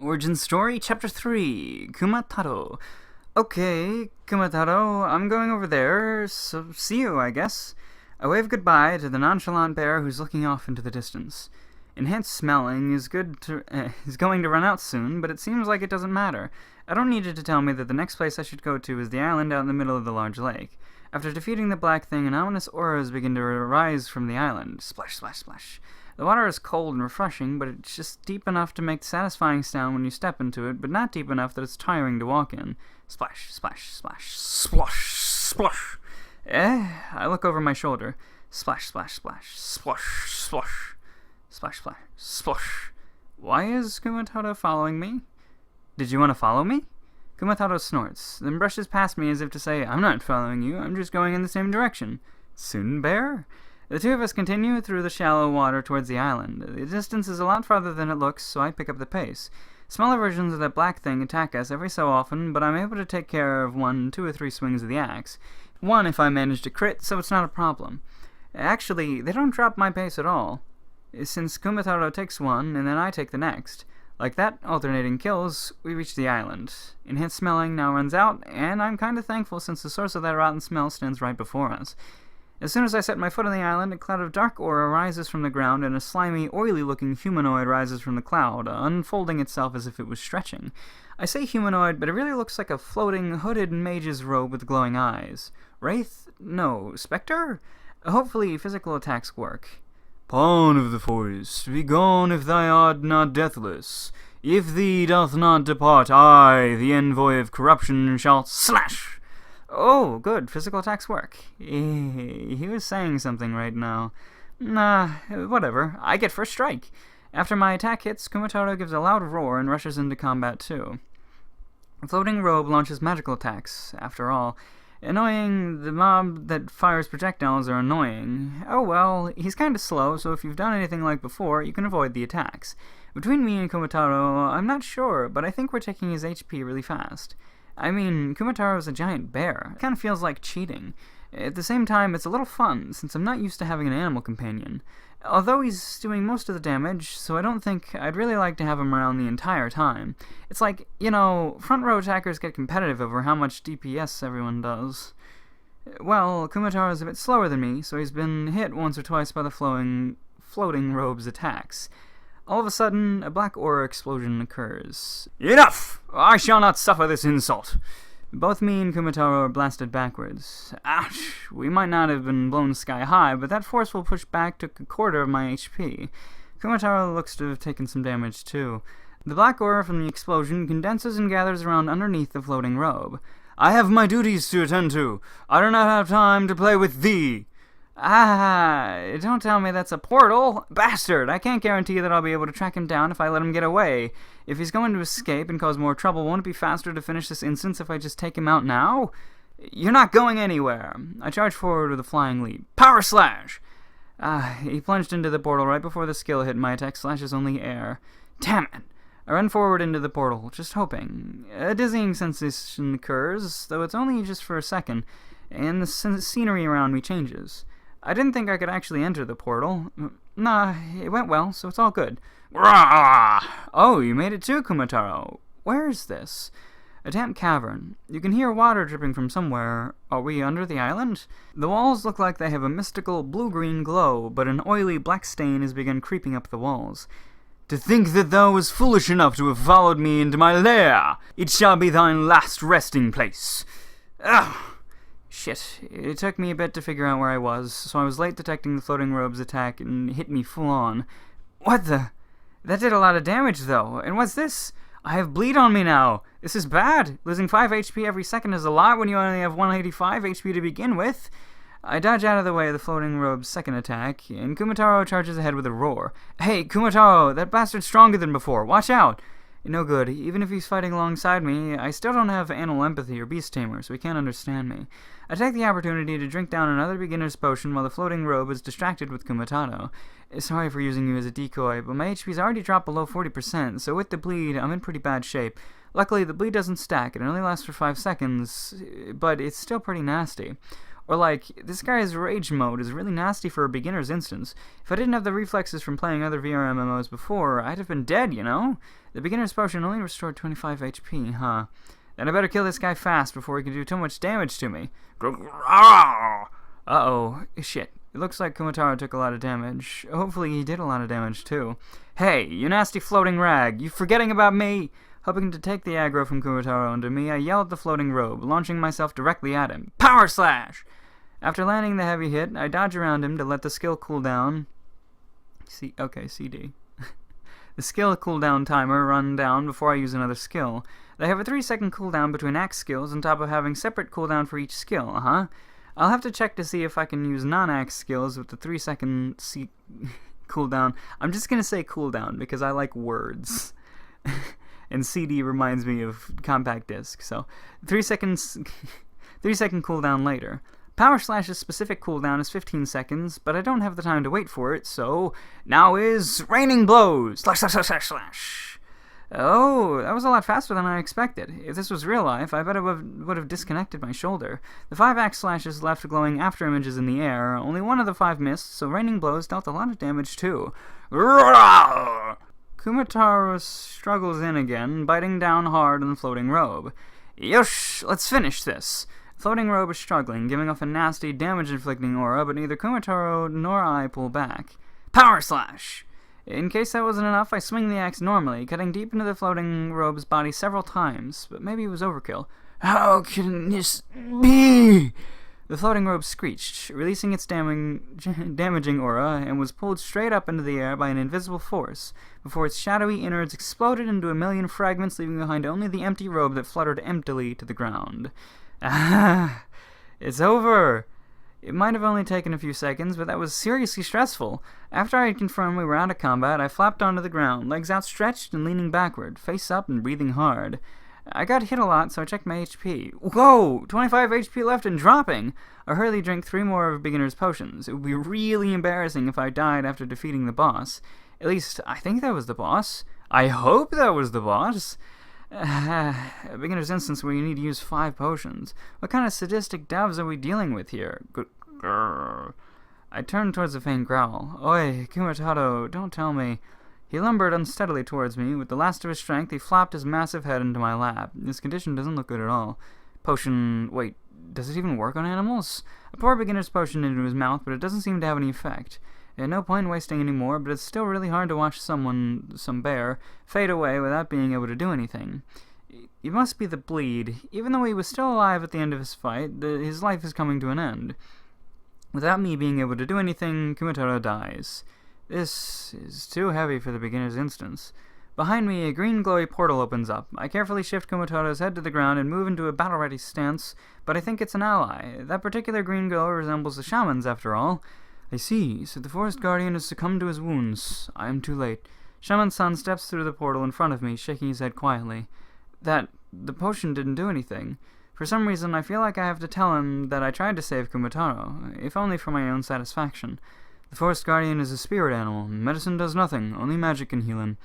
Origin Story, Chapter 3, Kumatarou. Okay, Kumatarou, I'm going over there, so see you, I guess. I wave goodbye to the nonchalant bear who's looking off into the distance. Enhanced smelling is going to run out soon, but it seems like it doesn't matter. I don't need it to tell me that the next place I should go to is the island out in the middle of the large lake. After defeating the black thing, an ominous auras begin to arise from the island. Splash, splash, splash. The water is cold and refreshing, but it's just deep enough to make satisfying sound when you step into it, but not deep enough that it's tiring to walk in. Splash, splash, splash, splosh, splosh. I look over my shoulder. Splash, splash, splash, splosh, splosh. Splash, splash, splosh. Why is Kumatarou following me? Did you want to follow me? Kumatarou snorts, then brushes past me as if to say, I'm not following you, I'm just going in the same direction. Soon, bear? The two of us continue through the shallow water towards the island. The distance is a lot farther than it looks, so I pick up the pace. Smaller versions of that black thing attack us every so often, but I'm able to take care of 1, 2, or 3 swings of the axe. 1 if I manage to crit, so it's not a problem. Actually, they don't drop my pace at all, since Kumatarou takes one, and then I take the next. Like that, alternating kills, we reach the island. Enhanced smelling now runs out, and I'm kinda thankful since the source of that rotten smell stands right before us. As soon as I set my foot on the island, a cloud of dark aura rises from the ground, and a slimy, oily-looking humanoid rises from the cloud, unfolding itself as if it was stretching. I say humanoid, but it really looks like a floating, hooded mage's robe with glowing eyes. Wraith? No. Spectre? Hopefully physical attacks work. Pawn of the forest, be gone if thou art not deathless. If thee doth not depart, I, the envoy of corruption, shall slash! Oh, good. Physical attacks work. He was saying something right now. Nah, whatever. I get first strike. After my attack hits, Kumatarou gives a loud roar and rushes into combat too. The floating robe launches magical attacks, after all. Annoying, the mob that fires projectiles are annoying. Oh well, he's kinda slow, so if you've done anything like before, you can avoid the attacks. Between me and Kumatarou, I'm not sure, but I think we're taking his HP really fast. I mean, Kumatarou's a giant bear. It kind of feels like cheating. At the same time, it's a little fun, since I'm not used to having an animal companion. Although he's doing most of the damage, so I don't think I'd really like to have him around the entire time. It's like, you know, front row attackers get competitive over how much DPS everyone does. Well, Kumatarou's a bit slower than me, so he's been hit once or twice by the floating robe's attacks. All of a sudden, a black aura explosion occurs. Enough! I shall not suffer this insult! Both me and Kumatarou are blasted backwards. Ouch! We might not have been blown sky high, but that forceful push back took a quarter of my HP. Kumatarou looks to have taken some damage too. The black aura from the explosion condenses and gathers around underneath the floating robe. I have my duties to attend to. I do not have time to play with thee! Don't tell me that's a portal! Bastard! I can't guarantee that I'll be able to track him down if I let him get away. If he's going to escape and cause more trouble, won't it be faster to finish this instance if I just take him out now? You're not going anywhere! I charge forward with a flying leap. Power slash! He plunged into the portal right before the skill hit. My attack slashes only air. Damn it! I run forward into the portal, just hoping. A dizzying sensation occurs, though it's only just for a second, and the scenery around me changes. I didn't think I could actually enter the portal. Nah, it went well, so it's all good. Rah! Oh, you made it too, Kumatarou. Where is this? A damp cavern. You can hear water dripping from somewhere. Are we under the island? The walls look like they have a mystical blue-green glow, but an oily black stain has begun creeping up the walls. To think that thou was foolish enough to have followed me into my lair! It shall be thine last resting place. Ugh! Shit, it took me a bit to figure out where I was, so I was late detecting the floating robe's attack and hit me full on. What the? That did a lot of damage though, and what's this? I have bleed on me now. This is bad. Losing 5 HP every second is a lot when you only have 185 HP to begin with. I dodge out of the way of the floating robe's second attack, and Kumatarou charges ahead with a roar. Hey, Kumatarou, that bastard's stronger than before. Watch out! No good. Even if he's fighting alongside me, I still don't have animal empathy or beast tamer, so he can't understand me. I take the opportunity to drink down another beginner's potion while the floating robe is distracted with Kumatarou. Sorry for using you as a decoy, but my HP's already dropped below 40%, so with the bleed, I'm in pretty bad shape. Luckily, the bleed doesn't stack, it only lasts for 5 seconds, but it's still pretty nasty. Or like, this guy's rage mode is really nasty for a beginner's instance. If I didn't have the reflexes from playing other VRMMOs before, I'd have been dead, you know? The beginner's potion only restored 25 HP, huh? Then I better kill this guy fast before he can do too much damage to me. Uh-oh. Shit. It looks like Kumatarou took a lot of damage. Hopefully he did a lot of damage too. Hey, you nasty floating rag! You forgetting about me? Hoping to take the aggro from Kumatarou onto me, I yell at the floating robe, launching myself directly at him. Power slash! After landing the heavy hit, I dodge around him to let the skill cool down. CD. The skill cooldown timer run down before I use another skill. They have a 3-second cooldown between axe skills on top of having separate cooldown for each skill, I'll have to check to see if I can use non-axe skills with the 3-second cooldown. I'm just gonna say cooldown because I like words. And CD reminds me of compact disc, so 3-second cooldown later. Power Slash's specific cooldown is 15 seconds, but I don't have the time to wait for it, so now is Raining Blows! Slash, slash, slash, slash, slash. Oh, that was a lot faster than I expected. If this was real life, I bet it would have disconnected my shoulder. The 5 axe slashes left glowing after images in the air. Only one of the 5 missed, so Raining Blows dealt a lot of damage too. Kumatarou struggles in again, biting down hard on the floating robe. Yosh, let's finish this. Floating robe is struggling, giving off a nasty, damage-inflicting aura, but neither Kumatarou nor I pull back. Power Slash! In case that wasn't enough, I swing the axe normally, cutting deep into the floating robe's body several times, but maybe it was overkill. How can this be? The floating robe screeched, releasing its damaging aura, and was pulled straight up into the air by an invisible force, before its shadowy innards exploded into a million fragments, leaving behind only the empty robe that fluttered emptily to the ground. Ah, it's over! It might have only taken a few seconds, but that was seriously stressful. After I had confirmed we were out of combat, I flapped onto the ground, legs outstretched and leaning backward, face up and breathing hard. I got hit a lot, so I checked my HP. Whoa! 25 HP left and dropping! I hurriedly drank 3 more of beginner's potions. It would be really embarrassing if I died after defeating the boss. At least, I think that was the boss. I hope that was the boss! A beginner's instance where you need to use 5 potions. What kind of sadistic devs are we dealing with here? I turned towards the faint growl. Oi, Kumatarou, don't tell me. He lumbered unsteadily towards me. With the last of his strength, he flopped his massive head into my lap. His condition doesn't look good at all. Potion... wait, does it even work on animals? I pour a beginner's potion into his mouth, but it doesn't seem to have any effect. No point wasting any more, but it's still really hard to watch some bear, fade away without being able to do anything. It must be the bleed. Even though he was still alive at the end of his fight, his life is coming to an end. Without me being able to do anything, Kumatarou dies. This is too heavy for the beginner's instance. Behind me, a green glowy portal opens up. I carefully shift Kumatarou's head to the ground and move into a battle-ready stance, but I think it's an ally. That particular green glow resembles the shaman's, after all. I see, so the forest guardian has succumbed to his wounds. I am too late. Shaman-san steps through the portal in front of me, shaking his head quietly. The potion didn't do anything. For some reason, I feel like I have to tell him that I tried to save Kumatarou, if only for my own satisfaction. The forest guardian is a spirit animal. Medicine does nothing, only magic can heal him.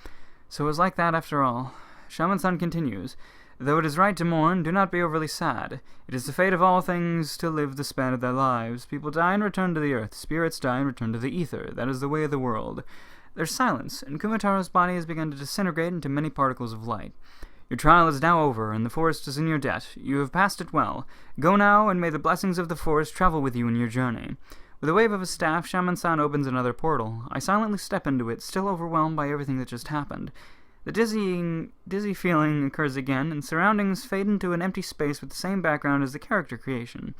So it was like that after all. Shaman-san continues. Though it is right to mourn, do not be overly sad. It is the fate of all things to live the span of their lives. People die and return to the earth. Spirits die and return to the ether. That is the way of the world. There's silence, and Kumatarou's body has begun to disintegrate into many particles of light. Your trial is now over, and the forest is in your debt. You have passed it well. Go now, and may the blessings of the forest travel with you in your journey. With a wave of his staff, Shaman-san opens another portal. I silently step into it, still overwhelmed by everything that just happened. The dizzy feeling occurs again, and surroundings fade into an empty space with the same background as the character creation.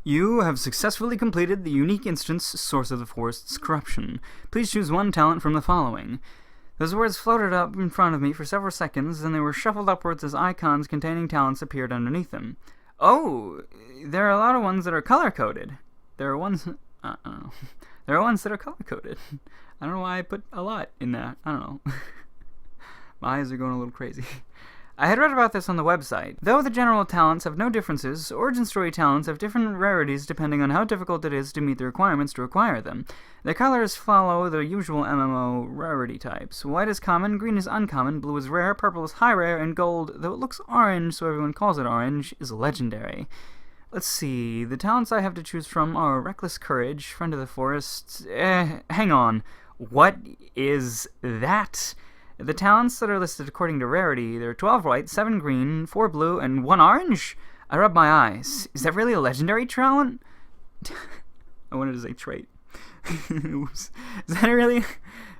You have successfully completed the unique instance Source of the Forest's Corruption. Please choose one talent from the following. Those words floated up in front of me for several seconds, then they were shuffled upwards as icons containing talents appeared underneath them. Oh, there are a lot of ones that are color-coded. There are ones... I don't know. There are ones that are color-coded. I don't know why I put a lot in that. I don't know. My eyes are going a little crazy. I had read about this on the website. Though the general talents have no differences, OriginStory talents have different rarities depending on how difficult it is to meet the requirements to acquire them. The colors follow the usual MMO rarity types. White is common, green is uncommon, blue is rare, purple is high rare, and gold, though it looks orange so everyone calls it orange, is legendary. let's see. The talents I have to choose from are Reckless Courage, Friend of the Forest. Hang on. What is that? The talents that are listed according to rarity, there are 12 white, 7 green, 4 blue, and 1 orange? I rub my eyes. Is that really a legendary talent? I wanted to say trait. Is that really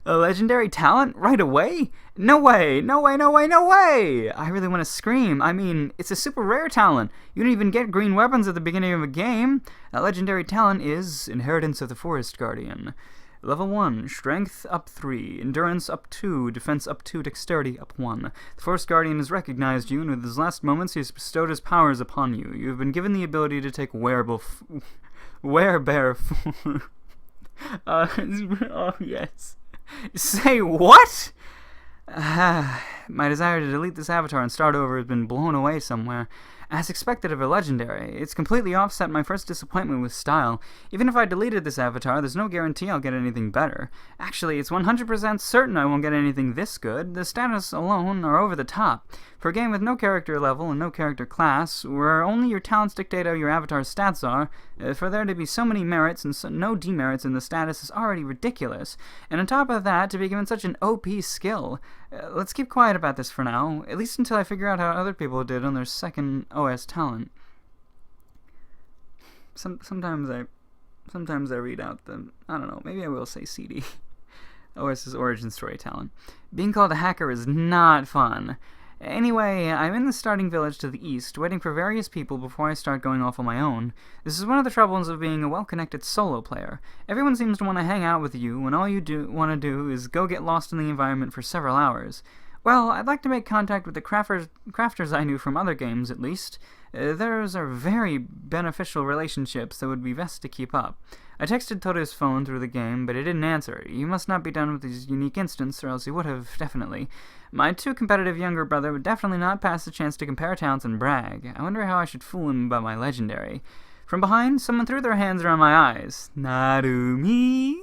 a legendary talent right away? No way, no way, no way, no way! I really want to scream. I mean, it's a super rare talent. You don't even get green weapons at the beginning of a game. That legendary talent is Inheritance of the Forest Guardian. Level 1, Strength up 3, Endurance up 2, Defense up 2, Dexterity up 1. The Forest Guardian has recognized you, and with his last moments he has bestowed his powers upon you. You have been given the ability to take werebear form. Oh, yes. Say what? My desire to delete this avatar and start over has been blown away somewhere. As expected of a legendary, it's completely offset my first disappointment with style. Even if I deleted this avatar, there's no guarantee I'll get anything better. Actually, it's 100% certain I won't get anything this good. The status alone are over the top. For a game with no character level and no character class, where only your talents dictate how your avatar's stats are, for there to be so many merits and no demerits in the status is already ridiculous. And on top of that, to be given such an OP skill. Let's keep quiet about this for now, at least until I figure out how other people did on their second OS talent. Sometimes I read out the, I don't know, maybe I will say CD. OS's origin story talent. Being called a hacker is not fun. Anyway, I'm in the starting village to the east, waiting for various people before I start going off on my own. This is one of the troubles of being a well-connected solo player. Everyone seems to want to hang out with you, when all you want to do is go get lost in the environment for several hours. Well, I'd like to make contact with the crafters I knew from other games, at least. Those are very beneficial relationships that would be best to keep up. I texted Toto's phone through the game, but he didn't answer. You must not be done with his unique instance, or else he would have, definitely. My too competitive younger brother would definitely not pass the chance to compare talents and brag. I wonder how I should fool him about my legendary. From behind, someone threw their hands around my eyes. Narumi?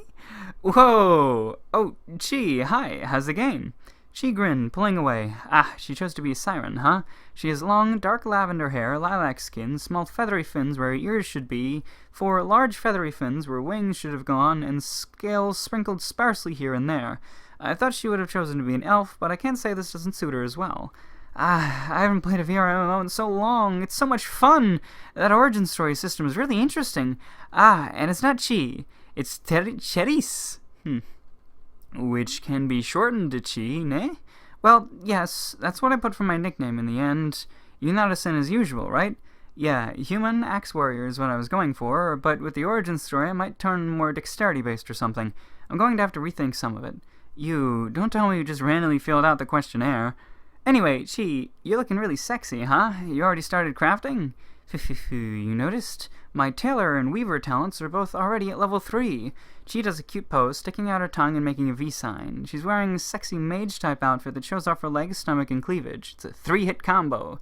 Whoa! Oh, Chi, hi, how's the game? She grinned, pulling away. Ah, she chose to be a siren, huh? She has long, dark lavender hair, lilac skin, small feathery fins where her ears should be, 4 large feathery fins where wings should have gone, and scales sprinkled sparsely here and there. I thought she would have chosen to be an elf, but I can't say this doesn't suit her as well. Ah, I haven't played a VRMMO in so long. It's so much fun. That origin story system is really interesting. Ah, and it's not Chi. It's Cheris. Which can be shortened to Chi, ne? Well, yes, that's what I put for my nickname in the end. Unison as usual, right? Yeah, human axe warrior is what I was going for, but with the origin story I might turn more dexterity-based or something. I'm going to have to rethink some of it. You, don't tell me you just randomly filled out the questionnaire. Anyway, Chi, you're looking really sexy, huh? You already started crafting? You noticed? My tailor and weaver talents are both already at level 3. Chi does a cute pose, sticking out her tongue and making a V sign. She's wearing a sexy mage-type outfit that shows off her legs, stomach, and cleavage. It's a 3-hit combo.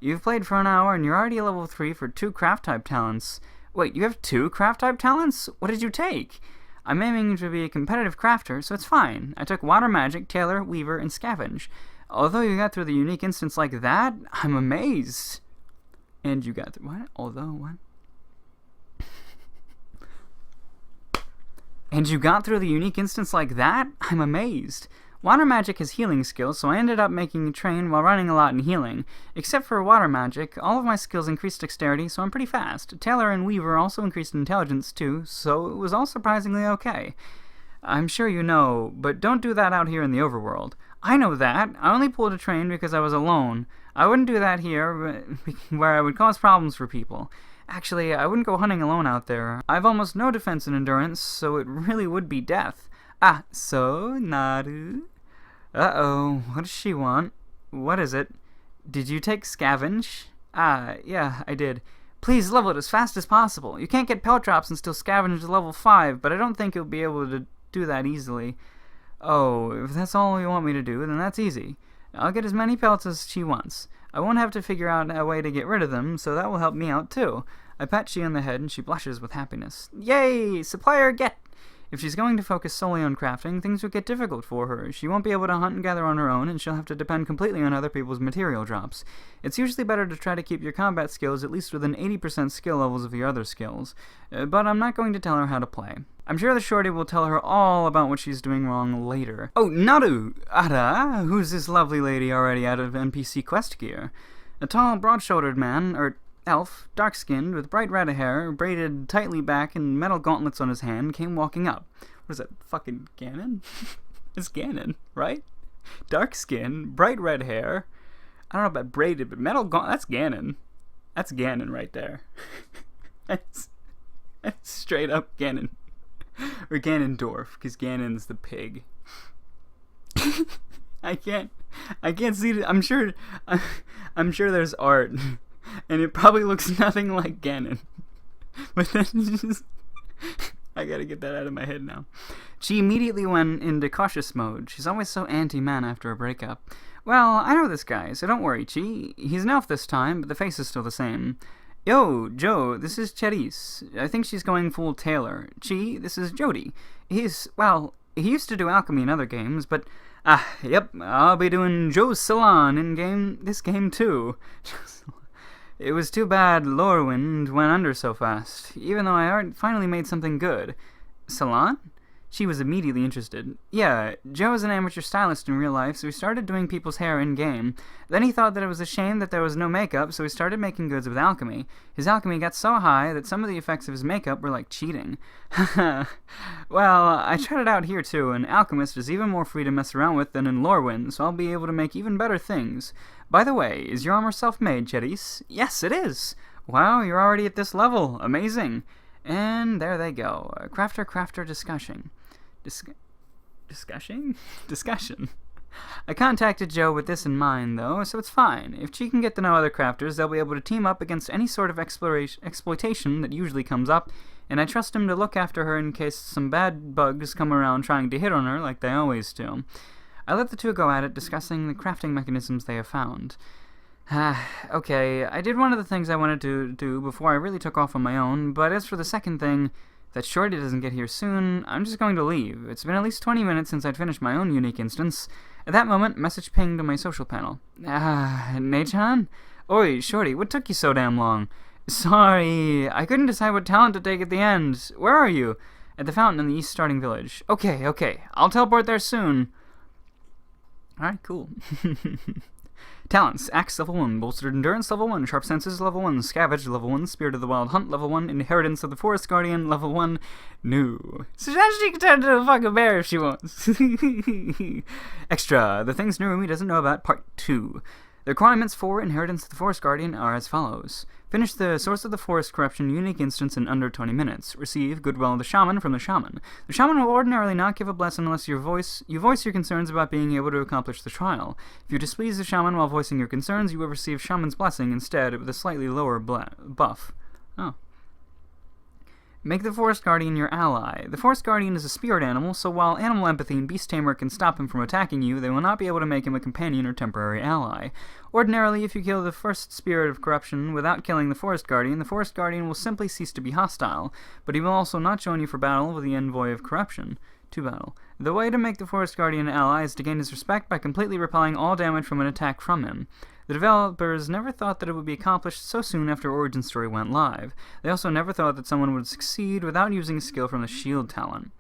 You've played for an hour and you're already at level 3 for 2 craft-type talents. Wait, you have 2 craft-type talents? What did you take? I'm aiming to be a competitive crafter, so it's fine. I took water magic, tailor, weaver, and scavenge. Although you got through the unique instance like that, I'm amazed. And you got through what? Although what? And you got through the unique instance like that? I'm amazed. Water magic has healing skills, so I ended up making a train while running a lot in healing. Except for water magic, all of my skills increased dexterity, so I'm pretty fast. Tailor and weaver also increased intelligence too, so it was all surprisingly okay. I'm sure you know, but don't do that out here in the overworld. I know that. I only pulled a train because I was alone. I wouldn't do that here, where I would cause problems for people. Actually, I wouldn't go hunting alone out there. I've almost no defense and endurance, so it really would be death. Ah, so, Naru? Uh-oh, what does she want? What is it? Did you take scavenge? Ah, yeah, I did. Please level it as fast as possible. You can't get pelt drops and still scavenge to level 5, but I don't think you'll be able to do that easily. Oh, if that's all you want me to do, then that's easy. I'll get as many pelts as she wants. I won't have to figure out a way to get rid of them, so that will help me out too. I pat she on the head and she blushes with happiness. Yay! Supplier get! If she's going to focus solely on crafting, things will get difficult for her. She won't be able to hunt and gather on her own, and she'll have to depend completely on other people's material drops. It's usually better to try to keep your combat skills at least within 80% skill levels of your other skills. But I'm not going to tell her how to play. I'm sure the shorty will tell her all about what she's doing wrong later. Oh, Naru! Ara! Who's this lovely lady already out of NPC quest gear? A tall, broad-shouldered man, or elf, dark-skinned, with bright red hair, braided tightly back and metal gauntlets on his hand, came walking up. What is that, fucking Ganon? It's Ganon, right? Dark skin, bright red hair. I don't know about braided, but metal gauntlets, that's Ganon. That's Ganon right there. That's straight up Ganon. Or Ganondorf, because Ganon's the pig. I can't see it. I'm sure there's art, and it probably looks nothing like Ganon. But then just, I gotta get that out of my head now. She immediately went into cautious mode. She's always so anti-man after a breakup. Well, I know this guy, so don't worry, Chi. He's an elf this time, but the face is still the same. Yo, Joe, this is Cherise. I think she's going full Taylor. Chi, this is Jody. He used to do alchemy in other games, but, yep, I'll be doing Joe's Salon in this game too. It was too bad Lorwind went under so fast, even though I finally made something good. Salon? She was immediately interested. Yeah, Joe is an amateur stylist in real life, so he started doing people's hair in-game. Then he thought that it was a shame that there was no makeup, so he started making goods with alchemy. His alchemy got so high that some of the effects of his makeup were like cheating. Well, I tried it out here too, and Alchemist is even more free to mess around with than in Lorwind, so I'll be able to make even better things. By the way, is your armor self-made, Cherise? Yes, it is! Wow, you're already at this level. Amazing. And there they go. Crafter discussion. Discussion. I contacted Joe with this in mind, though, so it's fine. If she can get to know other crafters, they'll be able to team up against any sort of exploitation that usually comes up, and I trust him to look after her in case some bad bugs come around trying to hit on her like they always do. I let the two go at it, discussing the crafting mechanisms they have found. Okay, I did one of the things I wanted to do before I really took off on my own, but as for the second thing, that Shorty doesn't get here soon, I'm just going to leave. It's been at least 20 minutes since I'd finished my own unique instance. At that moment, message pinged on my social panel. Nei-chan? Oi, Shorty, what took you so damn long? Sorry, I couldn't decide what talent to take at the end. Where are you? At the fountain in the east starting village. Okay, I'll teleport there soon. Alright, cool. Talents: Axe level 1, Bolstered Endurance level 1, Sharp Senses level 1, Scavenge level 1, Spirit of the Wild Hunt level 1, Inheritance of the Forest Guardian level 1, New. So she can turn into a fucking bear if she wants. Extra: The Things Narumi doesn't know about Part 2. The requirements for Inheritance of the Forest Guardian are as follows. Finish the Source of the Forest Corruption unique instance in under 20 minutes. Receive Goodwill of the Shaman from the Shaman. The Shaman will ordinarily not give a blessing unless you voice your concerns about being able to accomplish the trial. If you displease the Shaman while voicing your concerns, you will receive Shaman's Blessing instead with a slightly lower buff. Oh. Make the Forest Guardian your ally. The Forest Guardian is a spirit animal, so while animal empathy and beast tamer can stop him from attacking you, they will not be able to make him a companion or temporary ally. Ordinarily, if you kill the first spirit of corruption without killing the Forest Guardian will simply cease to be hostile, but he will also not join you for battle with the Envoy of Corruption. To battle. The way to make the Forest Guardian an ally is to gain his respect by completely repelling all damage from an attack from him. The developers never thought that it would be accomplished so soon after OriginStory went live. They also never thought that someone would succeed without using a skill from the shield talent.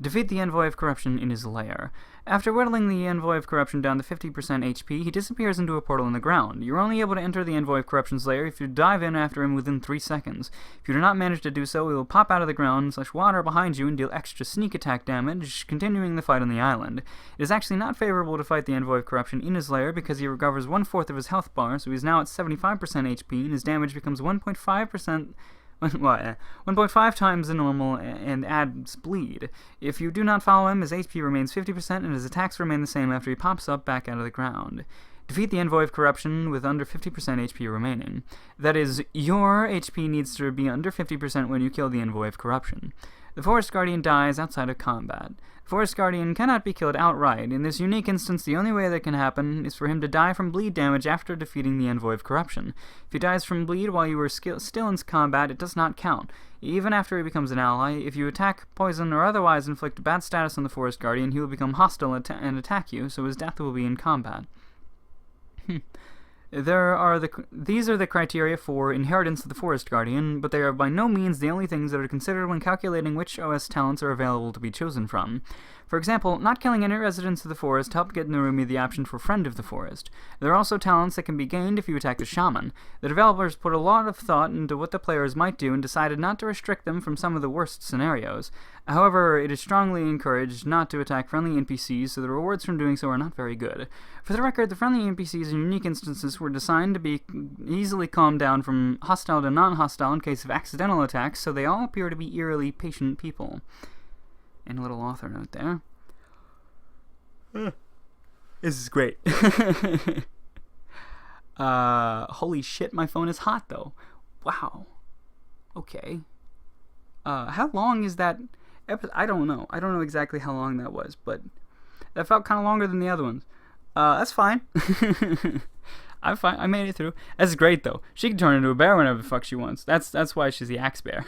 Defeat the Envoy of Corruption in his lair. After whittling the Envoy of Corruption down to 50% HP, he disappears into a portal in the ground. You're only able to enter the Envoy of Corruption's lair if you dive in after him within 3 seconds. If you do not manage to do so, he will pop out of the ground, /water behind you, and deal extra sneak attack damage, continuing the fight on the island. It is actually not favorable to fight the Envoy of Corruption in his lair because he recovers 1/4 of his health bar, so he's now at 75% HP, and his damage becomes 1.5 times the normal and adds bleed. If you do not follow him, his HP remains 50% and his attacks remain the same after he pops up back out of the ground. Defeat the Envoy of Corruption with under 50% HP remaining. That is, your HP needs to be under 50% when you kill the Envoy of Corruption. The Forest Guardian dies outside of combat. The Forest Guardian cannot be killed outright. In this unique instance, the only way that can happen is for him to die from bleed damage after defeating the Envoy of Corruption. If he dies from bleed while you were still in combat, it does not count. Even after he becomes an ally, if you attack, poison, or otherwise inflict bad status on the Forest Guardian, he will become hostile and attack you, so his death will be in combat. These are the criteria for inheritance of the Forest Guardian, but they are by no means the only things that are considered when calculating which OS talents are available to be chosen from. For example, not killing any residents of the forest helped get Narumi the option for Friend of the Forest. There are also talents that can be gained if you attack the Shaman. The developers put a lot of thought into what the players might do and decided not to restrict them from some of the worst scenarios. However, it is strongly encouraged not to attack friendly NPCs, so the rewards from doing so are not very good. For the record, the friendly NPCs in unique instances were designed to be easily calmed down from hostile to non-hostile in case of accidental attacks, so they all appear to be eerily patient people. And a little author note there. This is great. Holy shit, my phone is hot though. Wow. Okay. How long is that episode? I don't know. I don't know exactly how long that was, but that felt kind of longer than the other ones. That's fine. I'm fine. I made it through. That's great though. She can turn into a bear whenever the fuck she wants. That's why she's the AxeBear.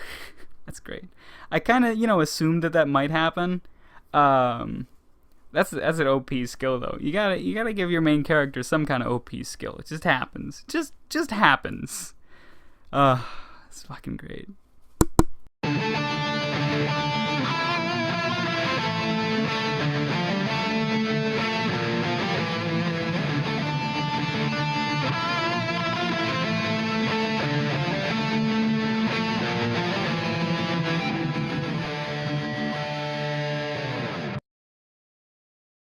That's great. I kind of, assumed that might happen. That's an OP skill though. You gotta give your main character some kind of OP skill. It just happens. Just happens. It's fucking great.